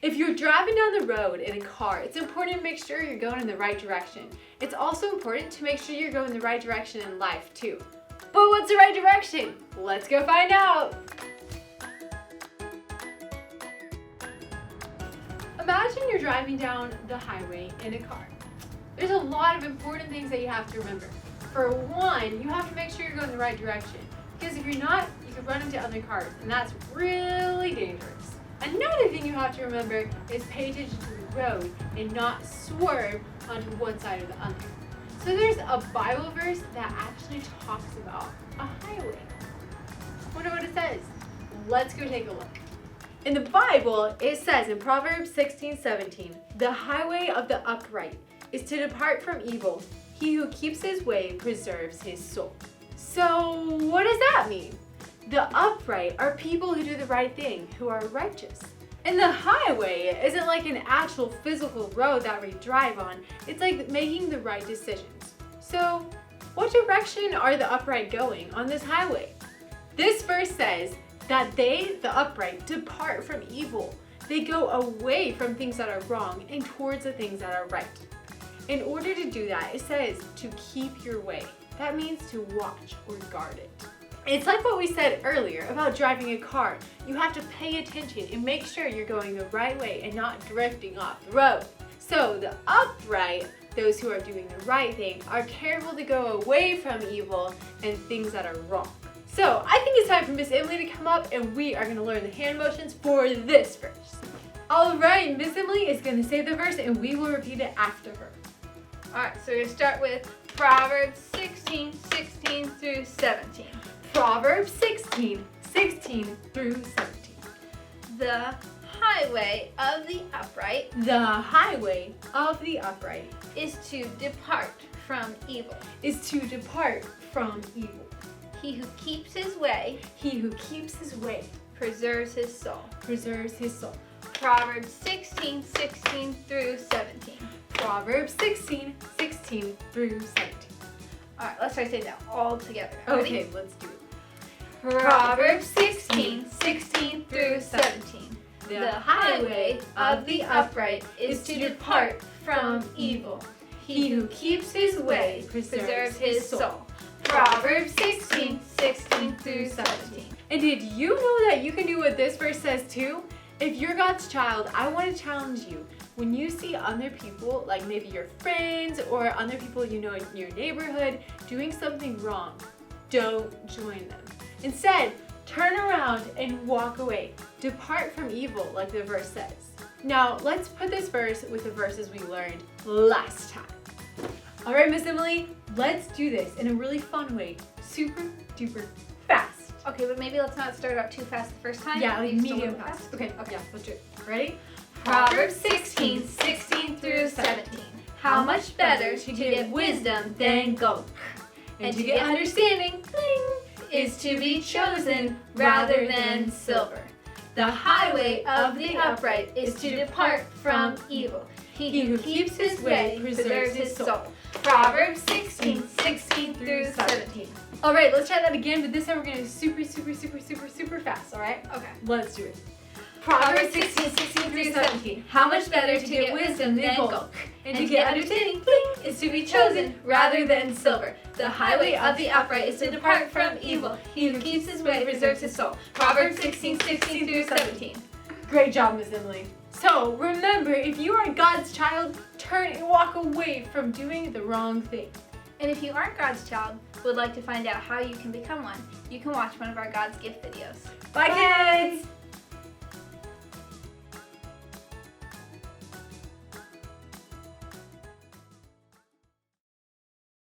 If you're driving down the road in a car, it's important to make sure you're going in the right direction. It's also important to make sure you're going the right direction in life too. But what's the right direction? Let's go find out. Imagine you're driving down the highway in a car. There's a lot of important things that you have to remember. For one, you have to make sure you're going the right direction. Because if you're not, you could run into other cars, and that's really dangerous. Another thing you have to remember is pay attention to the road and not swerve onto one side or the other. So there's a Bible verse that actually talks about a highway. Wonder what it says. Let's go take a look. In the Bible, it says in Proverbs 16:17, "The highway of the upright is to depart from evil. He who keeps his way preserves his soul." So what does that mean? The upright are people who do the right thing, who are righteous. And the highway isn't like an actual physical road that we drive on. It's like making the right decisions. So what direction are the upright going on this highway? This verse says that they, the upright, depart from evil. They go away from things that are wrong and towards the things that are right. In order to do that, it says to keep your way. That means to watch or guard it. It's like what we said earlier about driving a car. You have to pay attention and make sure you're going the right way and not drifting off the road. So the upright, those who are doing the right thing, are careful to go away from evil and things that are wrong. So I think it's time for Miss Emily to come up and we are going to learn the hand motions for this verse. Alright, Miss Emily is going to say the verse and we will repeat it after her. Alright, so we're going to start with Proverbs 16:16 through 17. Proverbs 16:16 through 17. The highway of the upright The highway of the upright is to depart from evil. is to depart from evil. He who keeps his way He who keeps his way preserves his soul. preserves his soul. Proverbs 16:16 through 17. Proverbs 16:16 through 17. Alright, let's try to say that all together. Ready? Okay, let's do it. Proverbs 16:16 through 17. The highway of the upright is to depart from evil. He who keeps his way preserves his soul. Proverbs 16:16 through 17. And did you know that you can do what this verse says too? If you're God's child, I want to challenge you. When you see other people, like maybe your friends or other people you know in your neighborhood, doing something wrong, don't join them. Instead, turn around and walk away. Depart from evil, like the verse says. Now, let's put this verse with the verses we learned last time. All right, Miss Emily, let's do this in a really fun way. Super duper fast. Okay, but maybe let's not start out too fast the first time. Yeah, like Maybe just a medium little fast. Okay, yeah, let's do it. Ready? Proverbs 16:16 through 17. How much better to get wisdom than gold, And to get understanding, bling, is to be chosen rather than silver. The highway of the upright is to depart from evil. He who keeps his way preserves his soul. Proverbs 16:16 through 17. All right, let's try that again, but this time we're gonna do super fast, all right? Okay. Let's do it. Proverbs 16:16 through 17. How much better to get wisdom than gold, and to get understanding, bling, is to be chosen rather than silver. The highway of the upright is to depart from evil. He who keeps his way preserves his soul. Proverbs 16:16 through 17. Great job, Miss Emily. So remember, if you are God's child, turn and walk away from doing the wrong thing. And if you aren't God's child, would like to find out how you can become one, you can watch one of our God's Gift videos. Bye, kids!